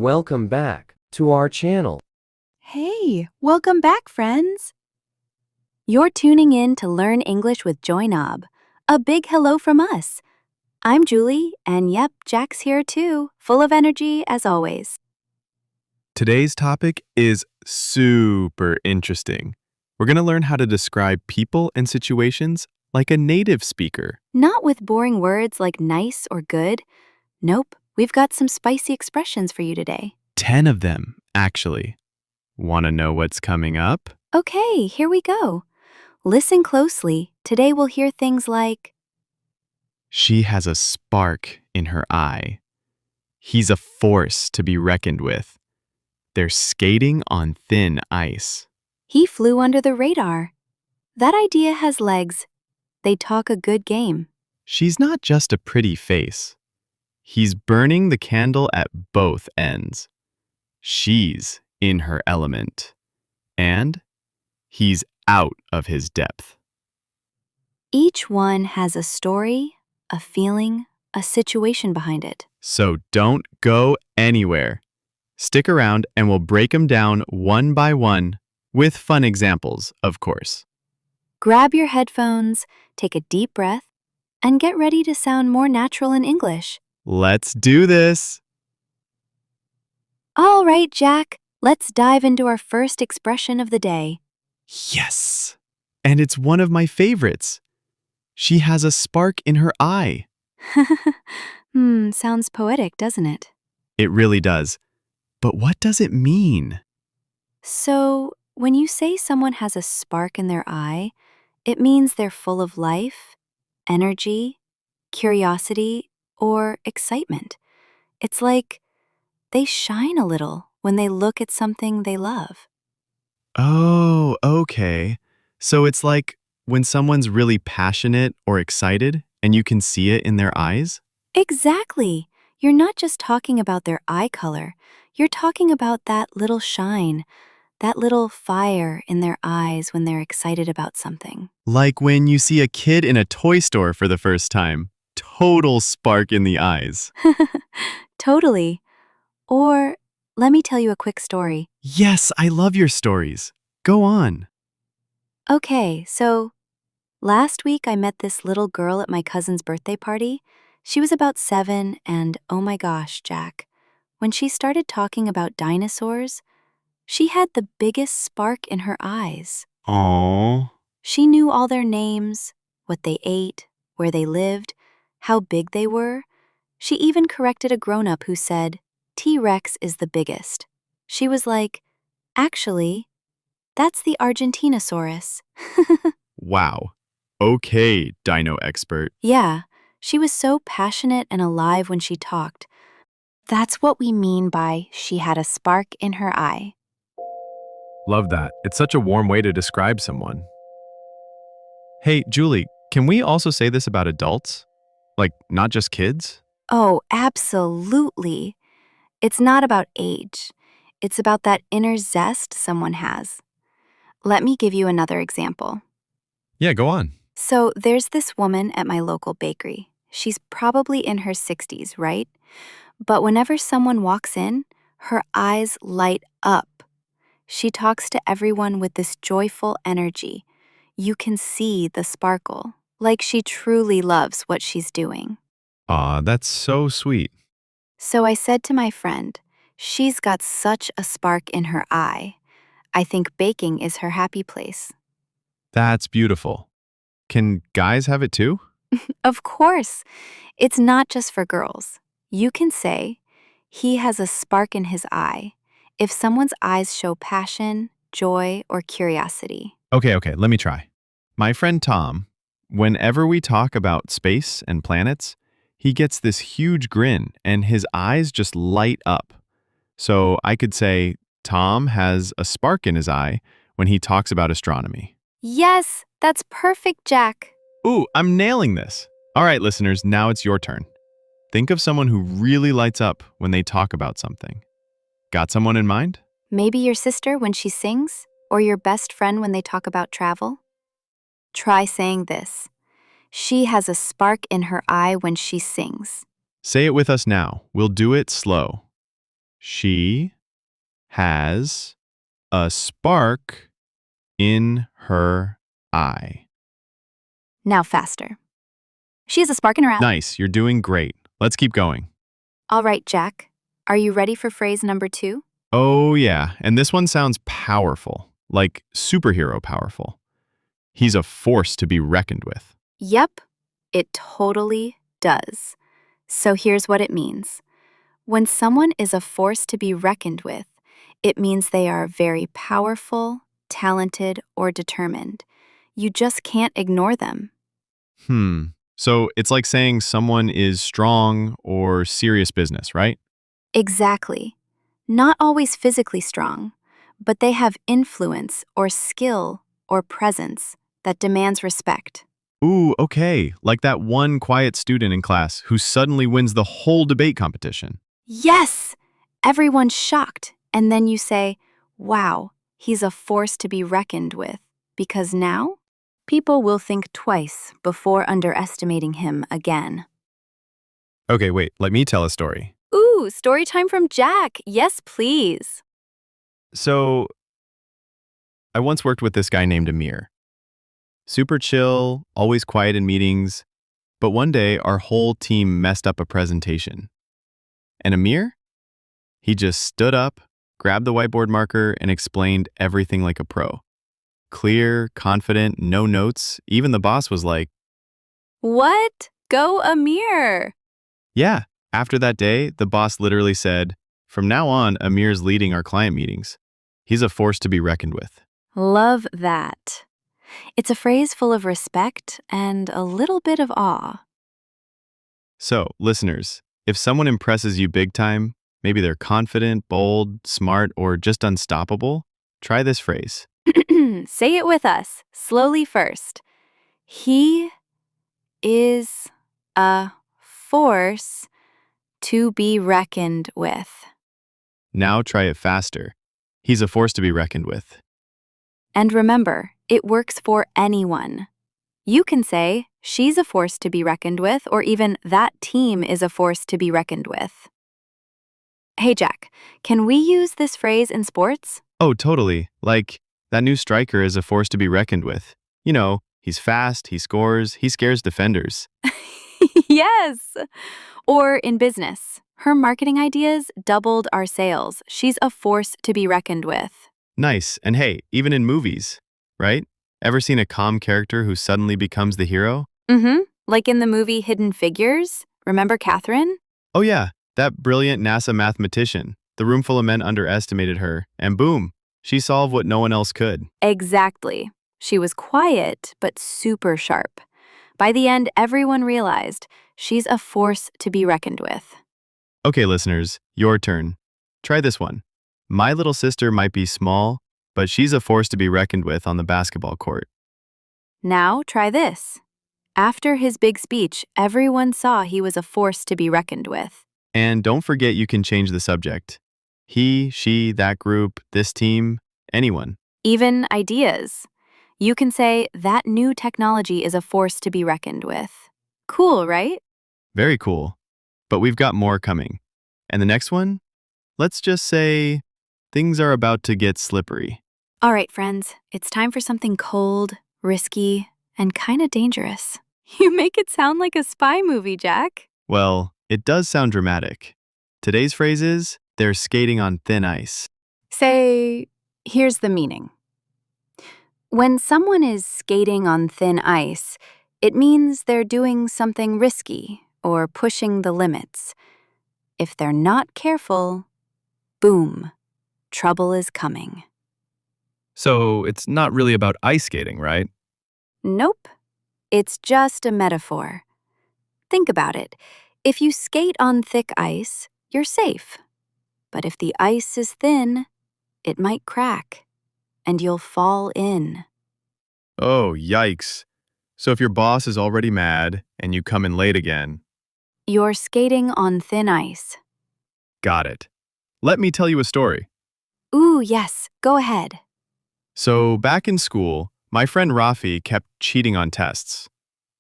Welcome back to our channel. Hey, welcome back, friends. You're tuning in to Learn English with Joy Knob. A big hello from us. I'm Julie, and yep, Jack's here too, full of energy as always. Today's topic is super interesting. We're going to learn how to describe people and situations like a native speaker. Not with boring words like nice or good. Nope, we've got some spicy expressions for you today. 10 of them, actually. Want to know what's coming up? Okay, here we go. Listen closely. Today we'll hear things like, She has a spark in her eye. He's a force to be reckoned with. They're skating on thin ice. he flew under the radar. That idea has legs. They talk a good game. She's not just a pretty face. He's burning the candle at both ends. She's in her element. And he's out of his depth. Each one has a story, a feeling, a situation behind it. So don't go anywhere. Stick around and we'll break them down one by one with fun examples, of course. Grab your headphones, take a deep breath, and get ready to sound more natural in English. Let's do this. All right, Jack, let's dive into our first expression of the day. Yes. And it's one of my favorites. She has a spark in her eye. Sounds poetic, doesn't it? It really does. But what does it mean? So, when you say someone has a spark in their eye, it means they're full of life, energy, curiosity, or excitement. It's like they shine a little when they look at something they love. Oh, okay. So it's like when someone's really passionate or excited and you can see it in their eyes? Exactly. You're not just talking about their eye color. You're talking about that little shine, that little fire in their eyes when they're excited about something. Like when you see a kid in a toy store for the first time. Total spark in the eyes. Totally. Or let me tell you a quick story. Yes, I love your stories. Go on. Okay, so last week I met this little girl at my cousin's birthday party. She was about 7, and oh my gosh, Jack, when she started talking about dinosaurs, she had the biggest spark in her eyes. Aww. She knew all their names, what they ate, where they lived, how big they were. She even corrected a grown-up who said, T-Rex is the biggest. She was like, actually, that's the Argentinosaurus. Wow. Okay, dino expert. Yeah, she was so passionate and alive when she talked. That's what we mean by she had a spark in her eye. Love that. It's such a warm way to describe someone. Hey, Julie, can we also say this about adults? Like, not just kids? Oh, absolutely. It's not about age. It's about that inner zest someone has. Let me give you another example. Yeah, go on. So there's this woman at my local bakery. She's probably in her 60s, right? But whenever someone walks in, her eyes light up. She talks to everyone with this joyful energy. You can see the sparkle, like she truly loves what she's doing. Aw, that's so sweet. So I said to my friend, she's got such a spark in her eye. I think baking is her happy place. That's beautiful. Can guys have it too? Of course, it's not just for girls. You can say, he has a spark in his eye if someone's eyes show passion, joy, or curiosity. Okay, let me try. My friend Tom, whenever we talk about space and planets, he gets this huge grin and his eyes just light up. So I could say, Tom has a spark in his eye when he talks about astronomy. Yes, that's perfect, Jack. Ooh, I'm nailing this. All right, listeners, now it's your turn. Think of someone who really lights up when they talk about something. Got someone in mind? Maybe your sister when she sings, or your best friend when they talk about travel. Try saying this. She has a spark in her eye when she sings. Say it with us now. We'll do it slow. She has a spark in her eye. Now faster. She has a spark in her eye. Nice, you're doing great. Let's keep going. All right, Jack. Are you ready for phrase number 2? Oh, yeah, and this one sounds powerful, like superhero powerful. He's a force to be reckoned with. Yep, it totally does. So here's what it means. When someone is a force to be reckoned with, it means they are very powerful, talented, or determined. You just can't ignore them. So it's like saying someone is strong or serious business, right? Exactly. Not always physically strong, but they have influence or skill or presence that demands respect. Ooh, okay, like that one quiet student in class who suddenly wins the whole debate competition. Yes! Everyone's shocked, and then you say, wow, he's a force to be reckoned with, because now people will think twice before underestimating him again. Okay, wait, let me tell a story. Ooh, story time from Jack. Yes, please. So, I once worked with this guy named Amir. Super chill, always quiet in meetings, but one day our whole team messed up a presentation. And Amir? He just stood up, grabbed the whiteboard marker, and explained everything like a pro. Clear, confident, no notes. Even the boss was like, What? Go Amir! yeah. After that day, the boss literally said, from now on, Amir's leading our client meetings. He's a force to be reckoned with. Love that. It's a phrase full of respect and a little bit of awe. So, listeners, if someone impresses you big time, maybe they're confident, bold, smart, or just unstoppable, try this phrase. Say it with us, slowly first. He is a force to be reckoned with. Now try it faster. He's a force to be reckoned with. And remember, it works for anyone. You can say, she's a force to be reckoned with, or even that team is a force to be reckoned with. Hey, Jack, can we use this phrase in sports? Oh, totally. Like, that new striker is a force to be reckoned with. You know, he's fast, he scores, he scares defenders. Yes. Or in business, her marketing ideas doubled our sales. She's a force to be reckoned with. Nice. And hey, even in movies, right? Ever seen a calm character who suddenly becomes the hero? Like in the movie Hidden Figures. Remember Catherine? Oh yeah, that brilliant NASA mathematician. The room full of men underestimated her, and boom, she solved what no one else could. Exactly. She was quiet, but super sharp. By the end, everyone realized she's a force to be reckoned with. Okay, listeners, your turn. Try this one. My little sister might be small, but she's a force to be reckoned with on the basketball court. Now try this. After his big speech, everyone saw he was a force to be reckoned with. And don't forget you can change the subject. He, she, that group, this team, anyone. Even ideas. You can say that new technology is a force to be reckoned with. Cool, right? Very cool. But we've got more coming. And the next one? Let's just say things are about to get slippery. All right, friends, it's time for something cold, risky, and kind of dangerous. You make it sound like a spy movie, Jack. Well, it does sound dramatic. Today's phrase is, they're skating on thin ice. Say, here's the meaning. When someone is skating on thin ice, it means they're doing something risky or pushing the limits. If they're not careful, boom, trouble is coming. So it's not really about ice skating, right? Nope, it's just a metaphor. Think about it. If you skate on thick ice, you're safe. But if the ice is thin, it might crack, and you'll fall in. Oh, yikes. So if your boss is already mad and you come in late again, You're skating on thin ice. got it. Let me tell you a story. Ooh, yes, go ahead. So back in school, my friend Rafi kept cheating on tests.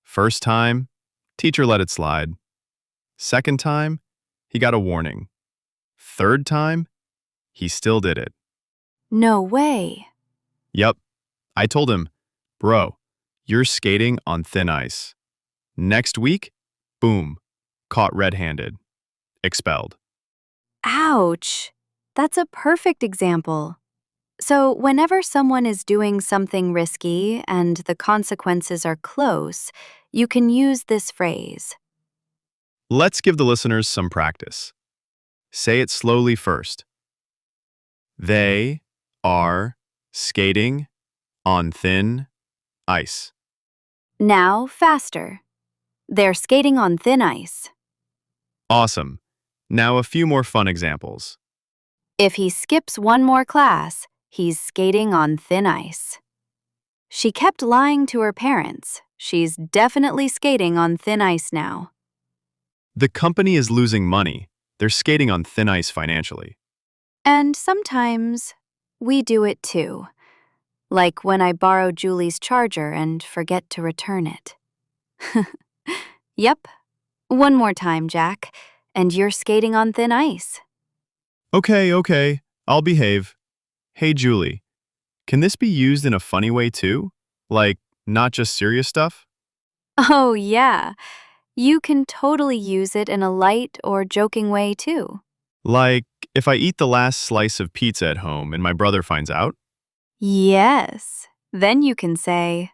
First time, teacher let it slide. Second time, he got a warning. Third time, he still did it. No way. Yup. I told him, bro, you're skating on thin ice. Next week, boom, caught red-handed. Expelled. Ouch. That's a perfect example. So, whenever someone is doing something risky and the consequences are close, you can use this phrase. Let's give the listeners some practice. Say it slowly first. They are skating on thin ice. Now, faster. They're skating on thin ice. Awesome. Now a few more fun examples. If he skips one more class, he's skating on thin ice. She kept lying to her parents. She's definitely skating on thin ice now. The company is losing money. They're skating on thin ice financially. And sometimes we do it too. Like when I borrow Julie's charger and forget to return it. Yep. One more time, Jack, and you're skating on thin ice. Okay, I'll behave. Hey, Julie, can this be used in a funny way too? Like, not just serious stuff? Oh, yeah. You can totally use it in a light or joking way too. Like, if I eat the last slice of pizza at home and my brother finds out? Yes. Then you can say,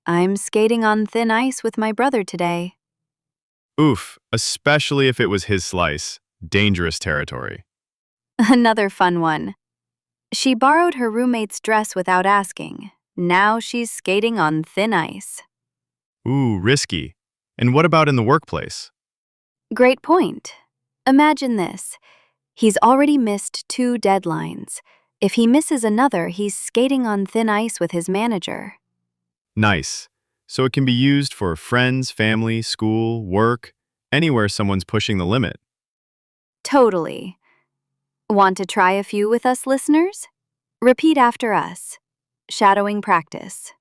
I'm skating on thin ice with my brother today. Oof, especially if it was his slice. Dangerous territory. Another fun one. She borrowed her roommate's dress without asking. Now she's skating on thin ice. Ooh, risky. And what about in the workplace? Great point. Imagine this. He's already missed 2 deadlines. If he misses another, he's skating on thin ice with his manager. Nice. So it can be used for friends, family, school, work, anywhere someone's pushing the limit. Totally. Want to try a few with us, listeners? Repeat after us. Shadowing practice.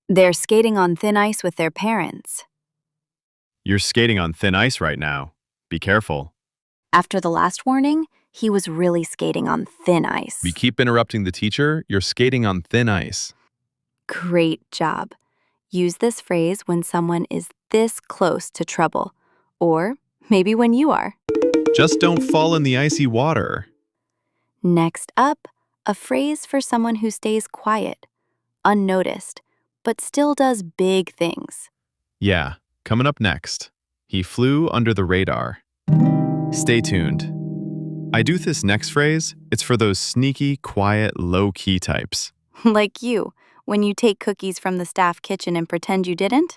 They're skating on thin ice with their parents. You're skating on thin ice right now. Be careful. After the last warning, he was really skating on thin ice. We keep interrupting the teacher. You're skating on thin ice. Great job. Use this phrase when someone is this close to trouble, or maybe when you are. Just don't fall in the icy water. Next up, a phrase for someone who stays quiet, unnoticed, but still does big things. Yeah, coming up next. He flew under the radar. Stay tuned. I do this next phrase. It's for those sneaky, quiet, low-key types. Like you, when you take cookies from the staff kitchen and pretend you didn't.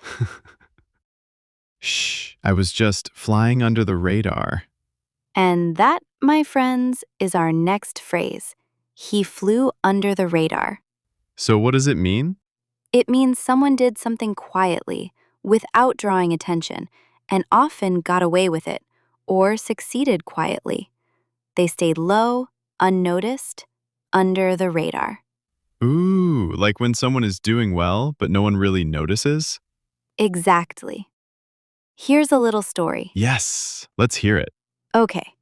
Shh, I was just flying under the radar. And that, my friends, is our next phrase. He flew under the radar. So what does it mean? It means someone did something quietly, without drawing attention, and often got away with it, or succeeded quietly. They stayed low, unnoticed, under the radar. Ooh, like when someone is doing well, but no one really notices? Exactly. Here's a little story. Yes, let's hear it. Okay.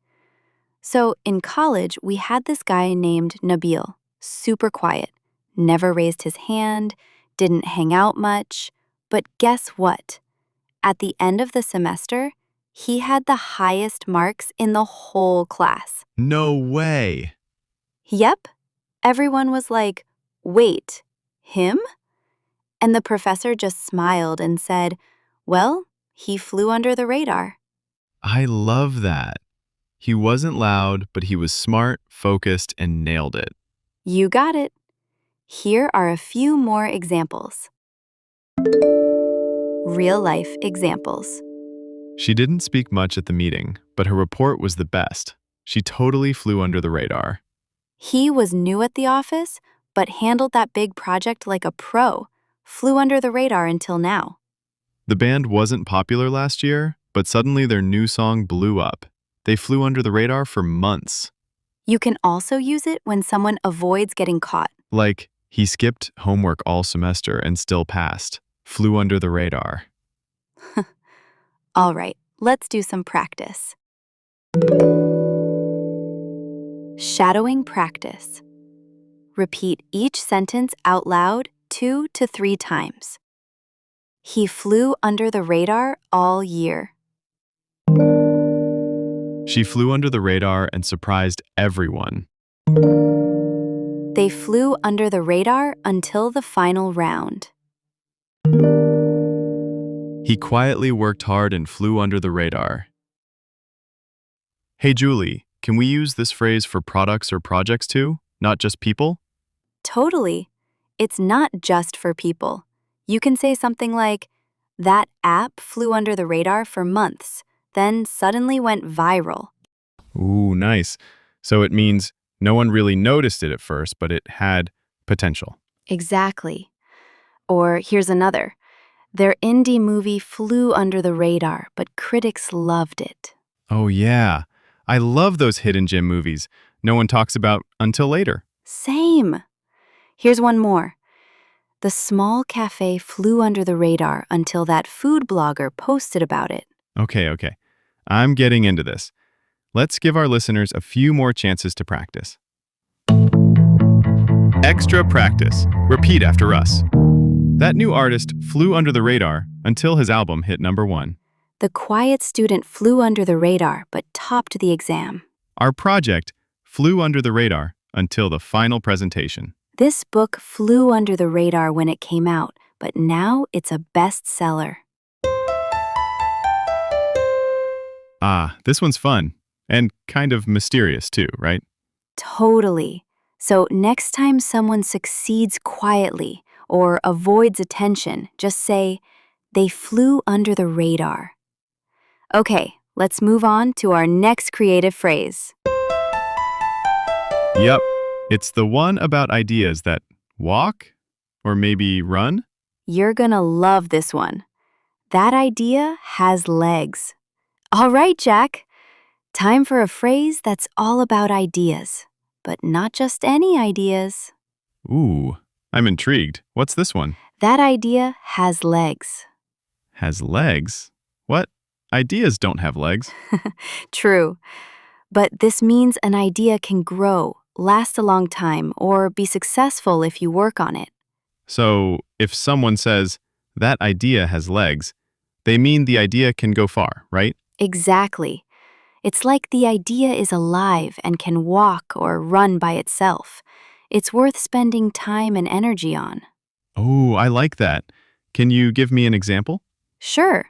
So in college, we had this guy named Nabil, super quiet, never raised his hand, didn't hang out much. But guess what? At the end of the semester, he had the highest marks in the whole class. No way. Yep. Everyone was like, wait, him? And the professor just smiled and said, well, he flew under the radar. I love that. He wasn't loud, but he was smart, focused, and nailed it. You got it. Here are a few more examples. Real-life examples. She didn't speak much at the meeting, but her report was the best. She totally flew under the radar. He was new at the office, but handled that big project like a pro, flew under the radar until now. The band wasn't popular last year, but suddenly their new song blew up. They flew under the radar for months. You can also use it when someone avoids getting caught. Like, he skipped homework all semester and still passed. Flew under the radar. All right, let's do some practice. Shadowing practice. Repeat each sentence out loud 2 to 3 times. He flew under the radar all year. She flew under the radar and surprised everyone. They flew under the radar until the final round. He quietly worked hard and flew under the radar. Hey, Julie, can we use this phrase for products or projects too, not just people? Totally. It's not just for people. You can say something like, that app flew under the radar for months, then suddenly went viral. Ooh, nice. So it means no one really noticed it at first, but it had potential. Exactly. Or here's another. Their indie movie flew under the radar, but critics loved it. Oh, yeah. I love those hidden gem movies no one talks about until later. Same. Here's one more. The small cafe flew under the radar until that food blogger posted about it. Okay. I'm getting into this. Let's give our listeners a few more chances to practice. Extra practice. Repeat after us. That new artist flew under the radar until his album hit #1. The quiet student flew under the radar but topped the exam. Our project flew under the radar until the final presentation. This book flew under the radar when it came out, but now it's a bestseller. Ah, this one's fun and kind of mysterious too, right? Totally. So next time someone succeeds quietly or avoids attention, just say, they flew under the radar. Okay, let's move on to our next creative phrase. Yep, it's the one about ideas that walk or maybe run. You're gonna love this one. That idea has legs. All right, Jack. Time for a phrase that's all about ideas, but not just any ideas. Ooh, I'm intrigued. What's this one? That idea has legs. Has legs? What? Ideas don't have legs. True. But this means an idea can grow, last a long time, or be successful if you work on it. So, if someone says, that idea has legs, they mean the idea can go far, right? Exactly. It's like the idea is alive and can walk or run by itself. It's worth spending time and energy on. Oh, I like that. Can you give me an example? Sure.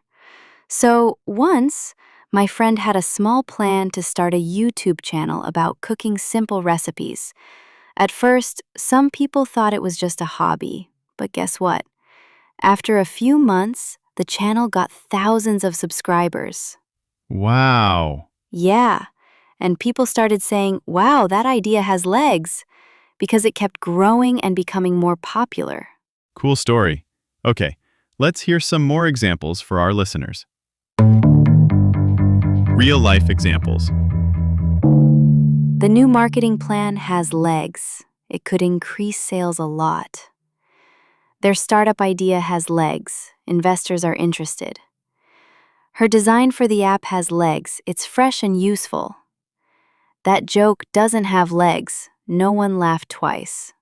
So once, my friend had a small plan to start a YouTube channel about cooking simple recipes. At first, some people thought it was just a hobby, but guess what? After a few months, the channel got thousands of subscribers. Wow. Yeah, and people started saying, wow, that idea has legs, because it kept growing and becoming more popular. Cool story. Okay, let's hear some more examples for our listeners. Real-life examples. The new marketing plan has legs. It could increase sales a lot. Their startup idea has legs. Investors are interested. Her design for the app has legs. It's fresh and useful. That joke doesn't have legs. No one laughed twice.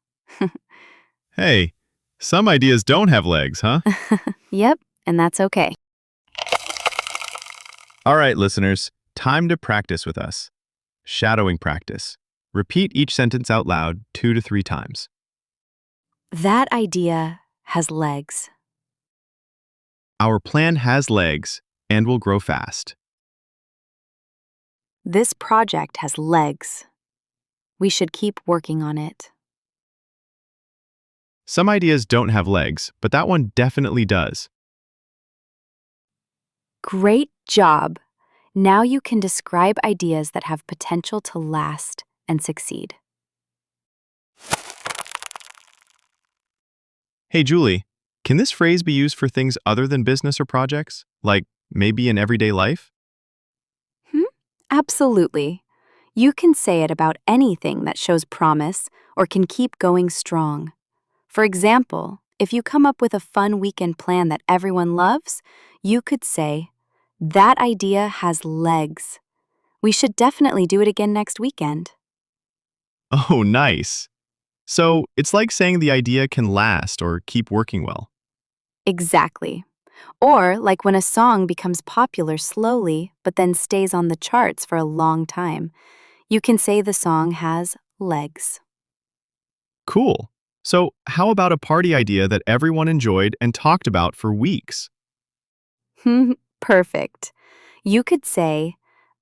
Hey, some ideas don't have legs, huh? Yep, and that's okay. All right, listeners, time to practice with us. Shadowing practice. Repeat each sentence out loud 2 to 3 times. That idea has legs. Our plan has legs and will grow fast. This project has legs. We should keep working on it. Some ideas don't have legs, but that one definitely does. Great job! Now you can describe ideas that have potential to last and succeed. Hey, Julie, can this phrase be used for things other than business or projects? Like maybe in everyday life? Absolutely. You can say it about anything that shows promise or can keep going strong. For example, if you come up with a fun weekend plan that everyone loves, you could say, that idea has legs. We should definitely do it again next weekend. Oh, nice. So it's like saying the idea can last or keep working well. Exactly. Or like when a song becomes popular slowly but then stays on the charts for a long time. You can say the song has legs. Cool. So how about a party idea that everyone enjoyed and talked about for weeks? Perfect. You could say,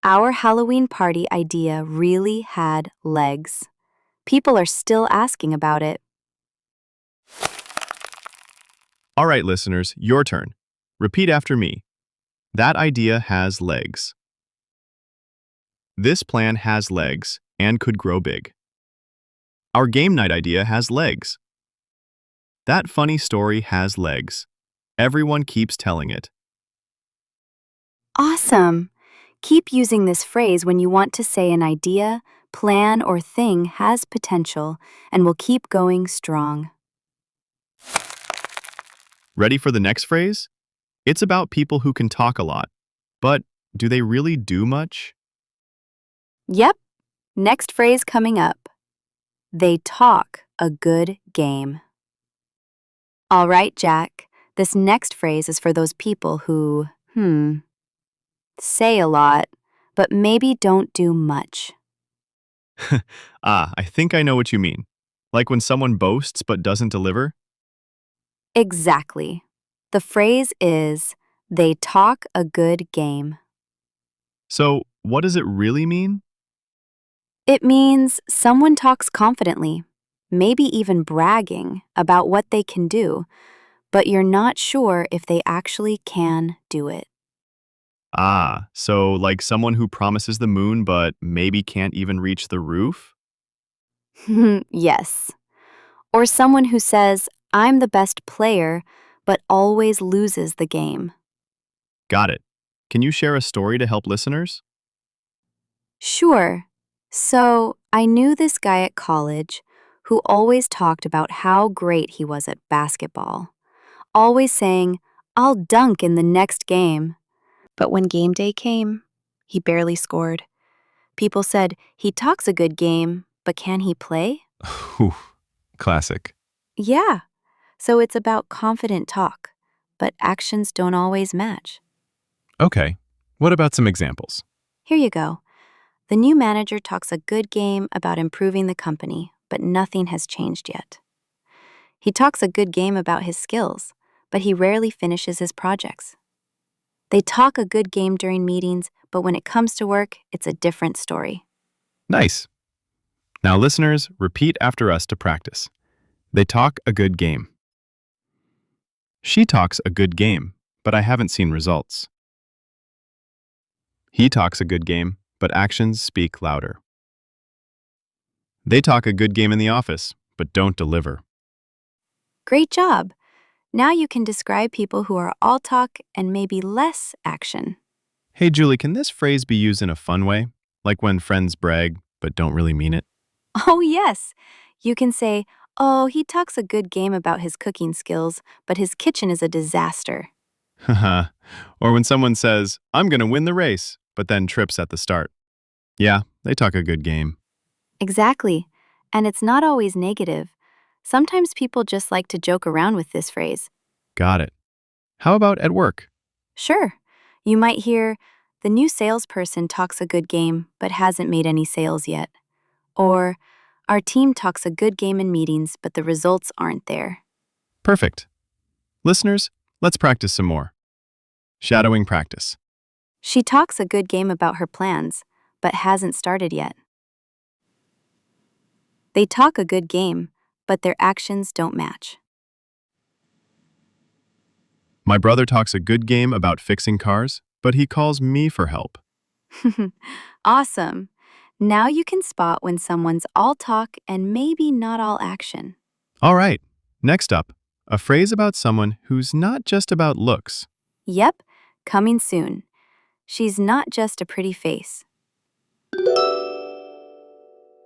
our Halloween party idea really had legs. People are still asking about it. All right, listeners, your turn. Repeat after me. That idea has legs. This plan has legs and could grow big. Our game night idea has legs. That funny story has legs. Everyone keeps telling it. Awesome! Keep using this phrase when you want to say an idea, plan, or thing has potential and will keep going strong. Ready for the next phrase? It's about people who can talk a lot. But do they really do much? Yep, next phrase coming up. They talk a good game. All right, Jack, this next phrase is for those people who, say a lot, but maybe don't do much. I think I know what you mean. Like when someone boasts but doesn't deliver? Exactly. The phrase is, they talk a good game. So, what does it really mean? It means someone talks confidently, maybe even bragging about what they can do, but you're not sure if they actually can do it. So like someone who promises the moon but maybe can't even reach the roof? Yes. Or someone who says, I'm the best player, but always loses the game. Got it. Can you share a story to help listeners? Sure. So, I knew this guy at college who always talked about how great he was at basketball, always saying, I'll dunk in the next game. But when game day came, he barely scored. People said, he talks a good game, but can he play? Whew, classic. Yeah. So it's about confident talk, but actions don't always match. Okay. What about some examples? Here you go. The new manager talks a good game about improving the company, but nothing has changed yet. He talks a good game about his skills, but he rarely finishes his projects. They talk a good game during meetings, but when it comes to work, it's a different story. Nice. Now, listeners, repeat after us to practice. They talk a good game. She talks a good game, but I haven't seen results. He talks a good game, but actions speak louder. They talk a good game in the office, but don't deliver. Great job! Now you can describe people who are all talk and maybe less action. Hey, Julie, can this phrase be used in a fun way? Like when friends brag, but don't really mean it? Oh, yes! You can say, oh, he talks a good game about his cooking skills, but his kitchen is a disaster. Haha. Or when someone says, I'm going to win the race, but then trips at the start. Yeah, they talk a good game. Exactly. And it's not always negative. Sometimes people just like to joke around with this phrase. Got it. How about at work? Sure. You might hear, the new salesperson talks a good game, but hasn't made any sales yet. Or, our team talks a good game in meetings, but the results aren't there. Perfect. Listeners, let's practice some more. Shadowing practice. She talks a good game about her plans, but hasn't started yet. They talk a good game, but their actions don't match. My brother talks a good game about fixing cars, but he calls me for help. Awesome. Now you can spot when someone's all talk and maybe not all action. All right. Next up, a phrase about someone who's not just about looks. Yep, coming soon. She's not just a pretty face.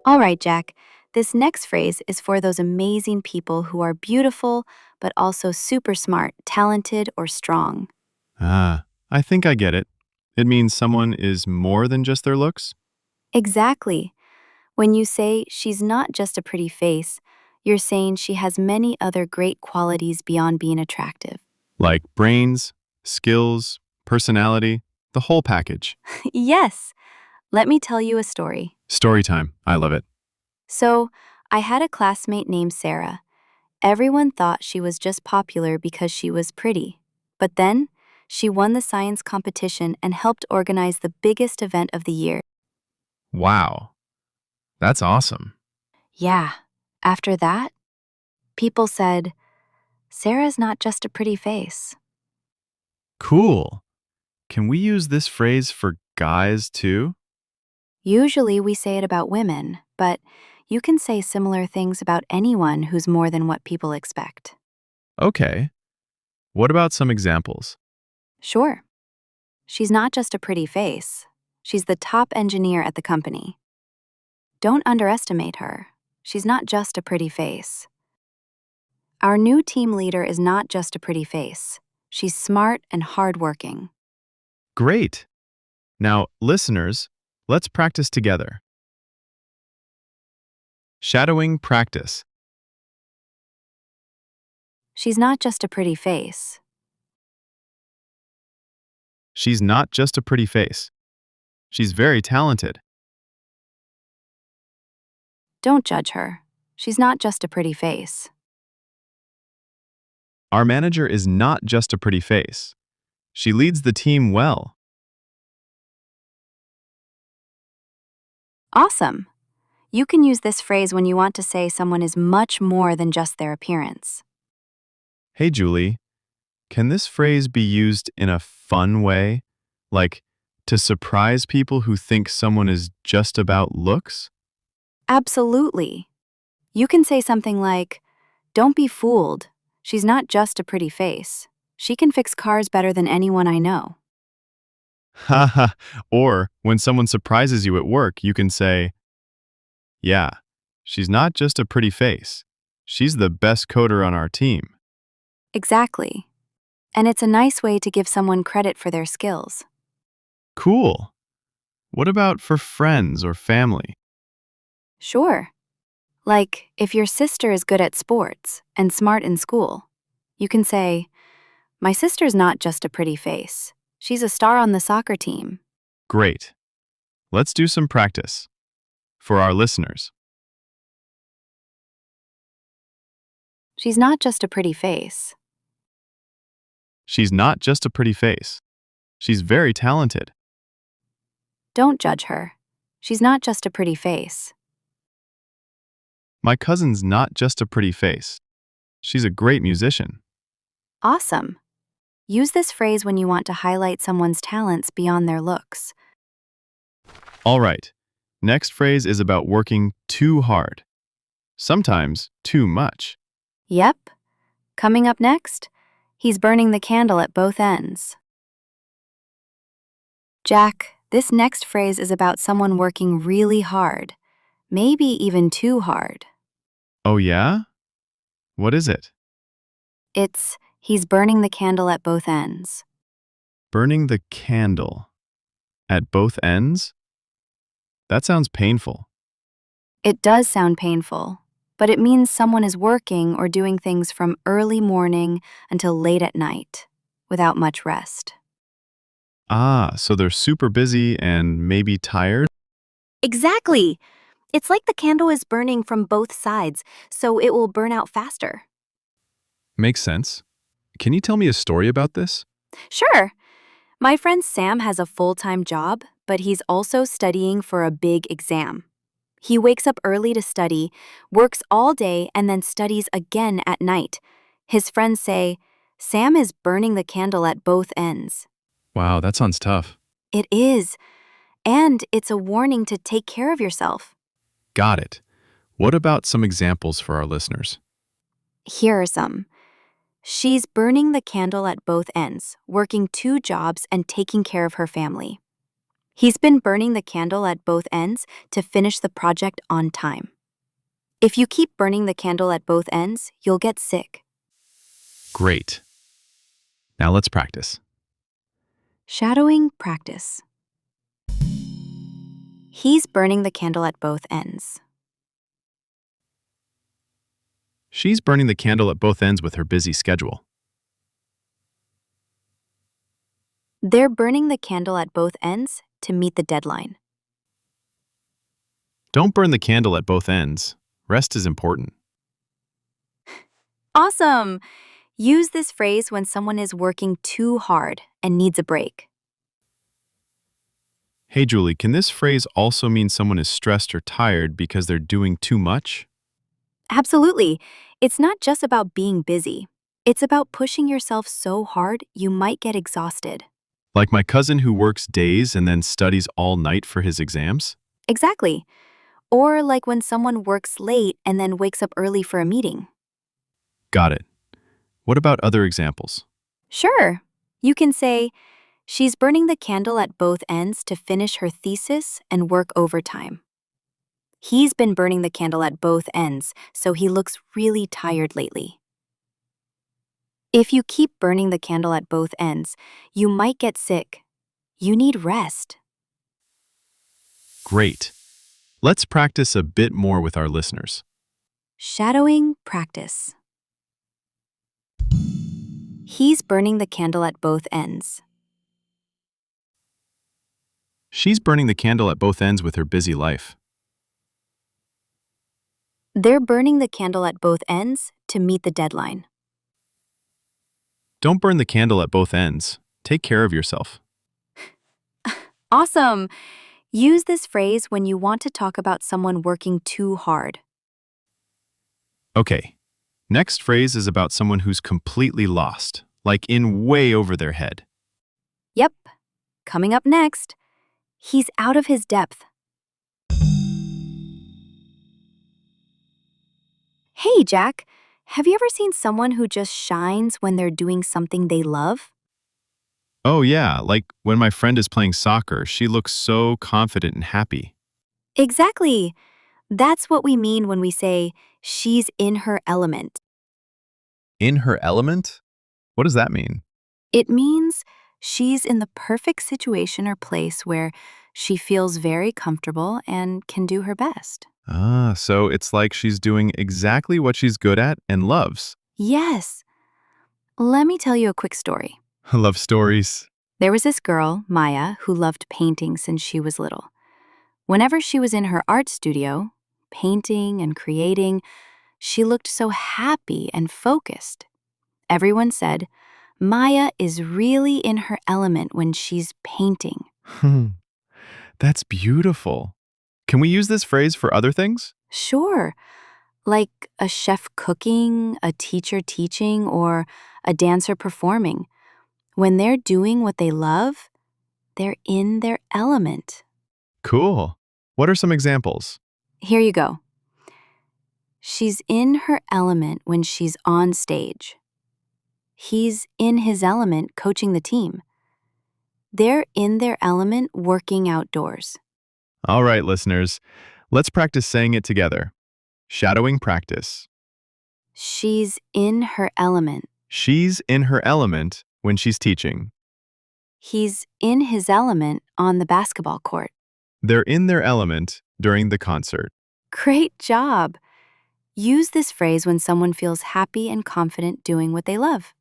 All right, Jack. This next phrase is for those amazing people who are beautiful, but also super smart, talented, or strong. I think I get it. It means someone is more than just their looks? Exactly. When you say she's not just a pretty face, you're saying she has many other great qualities beyond being attractive. Like brains, skills, personality, the whole package. Yes, let me tell you a story. Story time. I love it. So, I had a classmate named Sarah. Everyone thought she was just popular because she was pretty. But then, she won the science competition and helped organize the biggest event of the year. Wow. That's awesome. Yeah, after that, people said, Sarah's not just a pretty face. Cool. Can we use this phrase for guys too? Usually we say it about women, but you can say similar things about anyone who's more than what people expect. Okay. What about some examples? Sure. She's not just a pretty face. She's the top engineer at the company. Don't underestimate her. She's not just a pretty face. Our new team leader is not just a pretty face. She's smart and hardworking. Great. Now, listeners, let's practice together. Shadowing practice. She's not just a pretty face. She's not just a pretty face. She's very talented. Don't judge her. She's not just a pretty face. Our manager is not just a pretty face. She leads the team well. Awesome. You can use this phrase when you want to say someone is much more than just their appearance. Hey, Julie, can this phrase be used in a fun way? Like to surprise people who think someone is just about looks? Absolutely. You can say something like, Don't be fooled. She's not just a pretty face. She can fix cars better than anyone I know. Haha. Or when someone surprises you at work, you can say, Yeah, she's not just a pretty face. She's the best coder on our team. Exactly. And it's a nice way to give someone credit for their skills. Cool. What about for friends or family? Sure. Like, if your sister is good at sports and smart in school, you can say, My sister's not just a pretty face. She's a star on the soccer team. Great. Let's do some practice. For our listeners, She's not just a pretty face. she's not just a pretty face. She's very talented. Don't judge her. She's not just a pretty face. My cousin's not just a pretty face. She's a great musician. Awesome. Use this phrase when you want to highlight someone's talents beyond their looks. All right. Next phrase is about working too hard. Sometimes too much. Yep. Coming up next, he's burning the candle at both ends. Jack, this next phrase is about someone working really hard, maybe even too hard. Oh yeah? What is it? It's, he's burning the candle at both ends. Burning the candle. At both ends? That sounds painful. It does sound painful, but it means someone is working or doing things from early morning until late at night, without much rest. Ah, so they're super busy and maybe tired? Exactly! It's like the candle is burning from both sides, so it will burn out faster. Makes sense. Can you tell me a story about this? Sure. My friend Sam has a full-time job, but he's also studying for a big exam. He wakes up early to study, works all day, and then studies again at night. His friends say, Sam is burning the candle at both ends. Wow, that sounds tough. It is. And it's a warning to take care of yourself. Got it. What about some examples for our listeners? Here are some. She's burning the candle at both ends, working 2 jobs and taking care of her family. He's been burning the candle at both ends to finish the project on time. If you keep burning the candle at both ends, you'll get sick. Great. Now let's practice. Shadowing practice. He's burning the candle at both ends. She's burning the candle at both ends with her busy schedule. They're burning the candle at both ends to meet the deadline. Don't burn the candle at both ends. Rest is important. Awesome! Use this phrase when someone is working too hard and needs a break. Hey, Julie, can this phrase also mean someone is stressed or tired because they're doing too much? Absolutely. It's not just about being busy. It's about pushing yourself so hard you might get exhausted. Like my cousin who works days and then studies all night for his exams? Exactly. Or like when someone works late and then wakes up early for a meeting. Got it. What about other examples? Sure. You can say, she's burning the candle at both ends to finish her thesis and work overtime. He's been burning the candle at both ends, so he looks really tired lately. If you keep burning the candle at both ends, you might get sick. You need rest. Great. Let's practice a bit more with our listeners. Shadowing practice. He's burning the candle at both ends. She's burning the candle at both ends with her busy life. They're burning the candle at both ends to meet the deadline. Don't burn the candle at both ends. Take care of yourself. Awesome! Use this phrase when you want to talk about someone working too hard. Okay. Next phrase is about someone who's completely lost, like in way over their head. Yep. Coming up next, he's out of his depth. Hey, Jack, have you ever seen someone who just shines when they're doing something they love? Oh yeah, like when my friend is playing soccer, she looks so confident and happy. Exactly. That's what we mean when we say she's in her element. In her element? What does that mean? It means she's in the perfect situation or place where she feels very comfortable and can do her best. Ah, so it's like she's doing exactly what she's good at and loves. Yes. Let me tell you a quick story. I love stories. There was this girl, Maya, who loved painting since she was little. Whenever she was in her art studio, painting and creating, she looked so happy and focused. Everyone said, Maya is really in her element when she's painting. That's beautiful. Can we use this phrase for other things? Sure, like a chef cooking, a teacher teaching, or a dancer performing. When they're doing what they love, they're in their element. Cool. What are some examples? Here you go. She's in her element when she's on stage. He's in his element coaching the team. They're in their element working outdoors. All right, listeners, let's practice saying it together. Shadowing practice. She's in her element. She's in her element when she's teaching. He's in his element on the basketball court. They're in their element during the concert. Great job! Use this phrase when someone feels happy and confident doing what they love.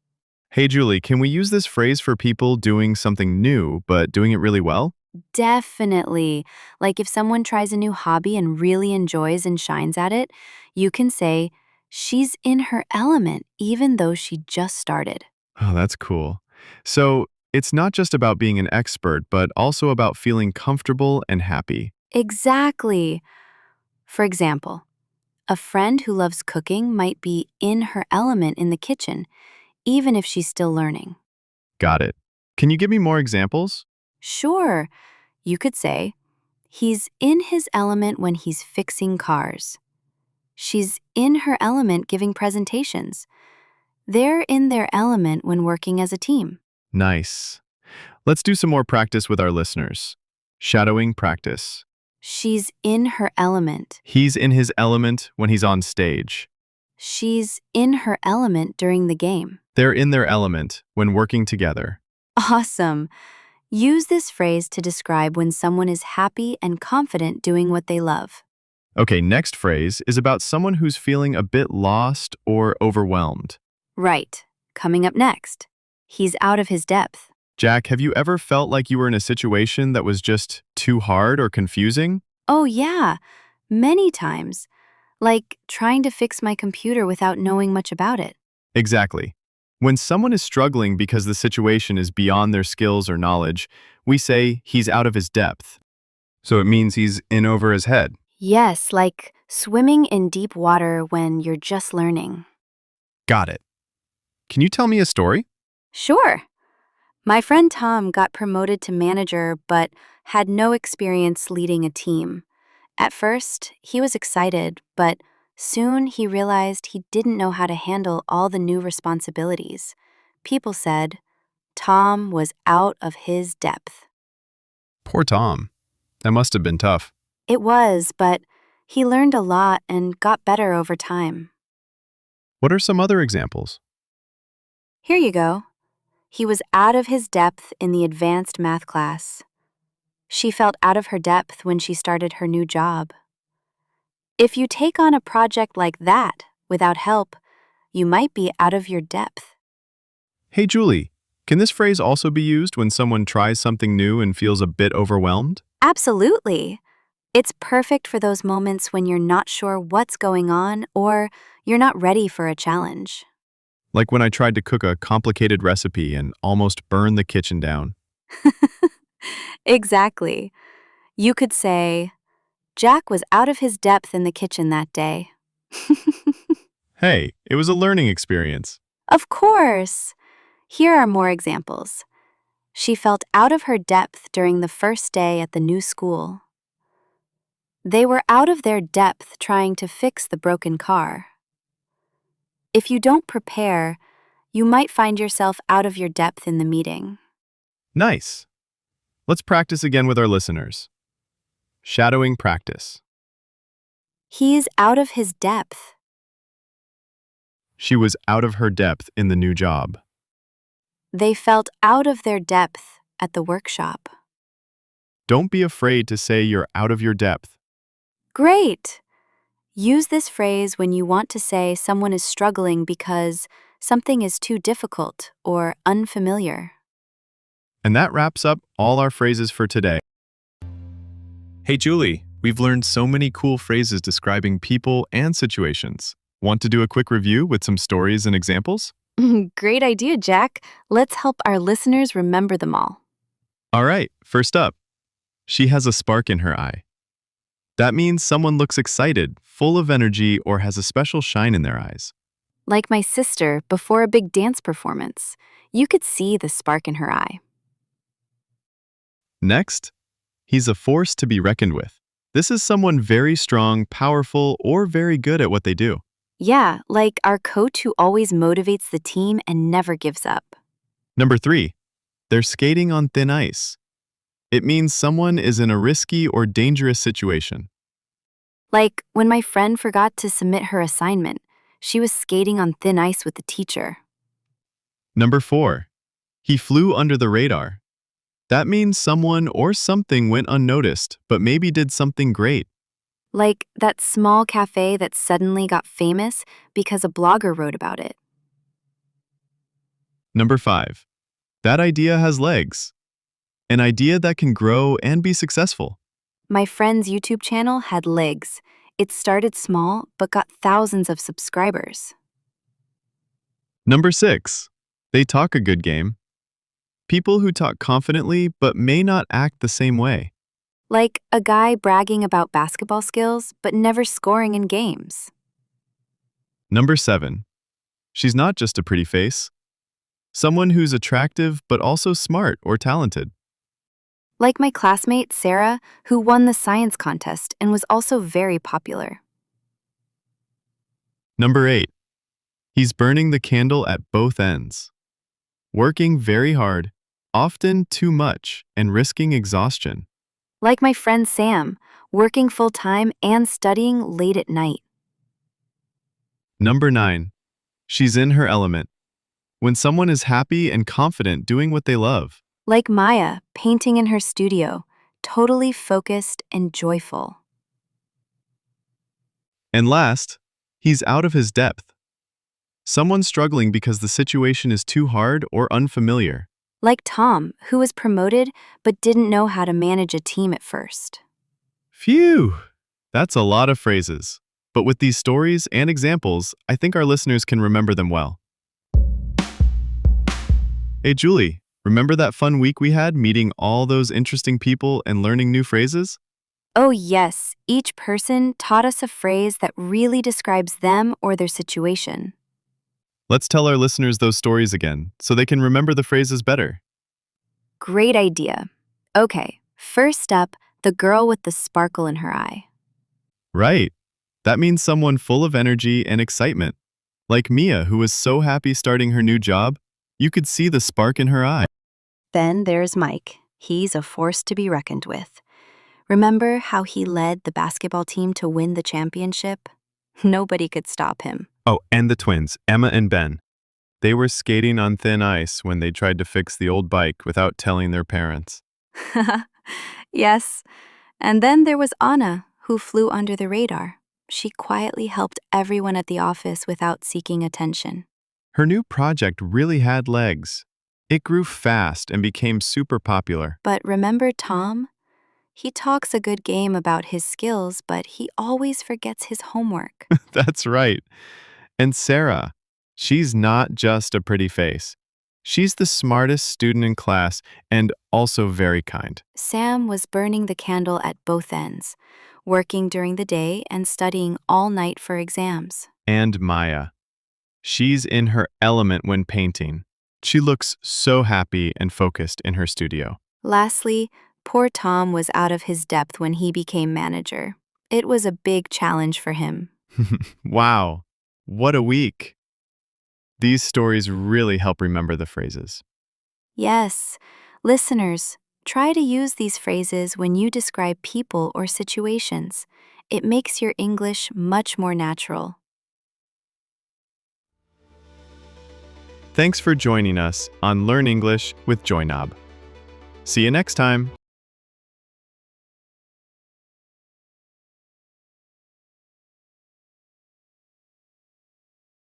Hey, Julie, can we use this phrase for people doing something new but doing it really well? Definitely. Like if someone tries a new hobby and really enjoys and shines at it, you can say, she's in her element even though she just started. Oh, that's cool. So it's not just about being an expert, but also about feeling comfortable and happy. Exactly. For example, a friend who loves cooking might be in her element in the kitchen, even if she's still learning. Got it. Can you give me more examples? Sure, you could say, he's in his element when he's fixing cars. She's in her element giving presentations. They're in their element when working as a team. Nice. Let's do some more practice with our listeners. Shadowing practice. She's in her element. He's in his element when he's on stage. She's in her element during the game. They're in their element when working together. Awesome. Use this phrase to describe when someone is happy and confident doing what they love. Okay, next phrase is about someone who's feeling a bit lost or overwhelmed. Right. Coming up next. He's out of his depth. Jack, have you ever felt like you were in a situation that was just too hard or confusing? Oh, yeah. Many times. Like trying to fix my computer without knowing much about it. Exactly. When someone is struggling because the situation is beyond their skills or knowledge, we say he's out of his depth. So it means he's in over his head. Yes, like swimming in deep water when you're just learning. Got it. Can you tell me a story? Sure. My friend Tom got promoted to manager but had no experience leading a team. At first, he was excited, but soon he realized he didn't know how to handle all the new responsibilities. People said Tom was out of his depth. Poor Tom. That must have been tough. It was, but he learned a lot and got better over time. What are some other examples? Here you go. He was out of his depth in the advanced math class. She felt out of her depth when she started her new job. If you take on a project like that without help, you might be out of your depth. Hey, Julie, can this phrase also be used when someone tries something new and feels a bit overwhelmed? Absolutely. It's perfect for those moments when you're not sure what's going on or you're not ready for a challenge. Like when I tried to cook a complicated recipe and almost burned the kitchen down. Exactly. You could say, Jack was out of his depth in the kitchen that day. Hey, it was a learning experience. Of course. Here are more examples. She felt out of her depth during the first day at the new school. They were out of their depth trying to fix the broken car. If you don't prepare, you might find yourself out of your depth in the meeting. Nice. Let's practice again with our listeners. Shadowing practice. He's out of his depth. She was out of her depth in the new job. They felt out of their depth at the workshop. Don't be afraid to say you're out of your depth. Great! Use this phrase when you want to say someone is struggling because something is too difficult or unfamiliar. And that wraps up all our phrases for today. Hey, Julie, we've learned so many cool phrases describing people and situations. Want to do a quick review with some stories and examples? Great idea, Jack. Let's help our listeners remember them all. All right, first up. She has a spark in her eye. That means someone looks excited, full of energy, or has a special shine in their eyes. Like my sister before a big dance performance. You could see the spark in her eye. Next, he's a force to be reckoned with. This is someone very strong, powerful, or very good at what they do. Yeah, like our coach who always motivates the team and never gives up. Number 3, they're skating on thin ice. It means someone is in a risky or dangerous situation. Like when my friend forgot to submit her assignment, she was skating on thin ice with the teacher. Number 4, he flew under the radar. That means someone or something went unnoticed, but maybe did something great. Like that small cafe that suddenly got famous because a blogger wrote about it. Number 5, that idea has legs. An idea that can grow and be successful. My friend's YouTube channel had legs. It started small, but got thousands of subscribers. Number 6, they talk a good game. People who talk confidently but may not act the same way. Like a guy bragging about basketball skills, but never scoring in games. Number 7, she's not just a pretty face. Someone who's attractive but also smart or talented. Like my classmate, Sarah, who won the science contest and was also very popular. Number 8, he's burning the candle at both ends. Working very hard, often too much, and risking exhaustion. Like my friend Sam, working full-time and studying late at night. Number 9, she's in her element. When someone is happy and confident doing what they love. Like Maya, painting in her studio, totally focused and joyful. And last, he's out of his depth. Someone struggling because the situation is too hard or unfamiliar. Like Tom, who was promoted but didn't know how to manage a team at first. Phew! That's a lot of phrases. But with these stories and examples, I think our listeners can remember them well. Hey, Julie, remember that fun week we had meeting all those interesting people and learning new phrases? Oh, yes, each person taught us a phrase that really describes them or their situation. Let's tell our listeners those stories again so they can remember the phrases better. Great idea. Okay, first up, the girl with the sparkle in her eye. Right. That means someone full of energy and excitement. Like Mia, who was so happy starting her new job, you could see the spark in her eye. Then there's Mike. He's a force to be reckoned with. Remember how he led the basketball team to win the championship? Nobody could stop him. Oh, and the twins, Emma and Ben. They were skating on thin ice when they tried to fix the old bike without telling their parents. Yes. And then there was Anna, who flew under the radar. She quietly helped everyone at the office without seeking attention. Her new project really had legs. It grew fast and became super popular. But remember Tom? He talks a good game about his skills, but he always forgets his homework. That's right. And Sarah, she's not just a pretty face. She's the smartest student in class and also very kind. Sam was burning the candle at both ends, working during the day and studying all night for exams. And Maya. She's in her element when painting. She looks so happy and focused in her studio. Lastly, poor Tom was out of his depth when he became manager. It was a big challenge for him. Wow, what a week. These stories really help remember the phrases. Yes, listeners, try to use these phrases when you describe people or situations. It makes your English much more natural. Thanks for joining us on Learn English with Joynob. See you next time.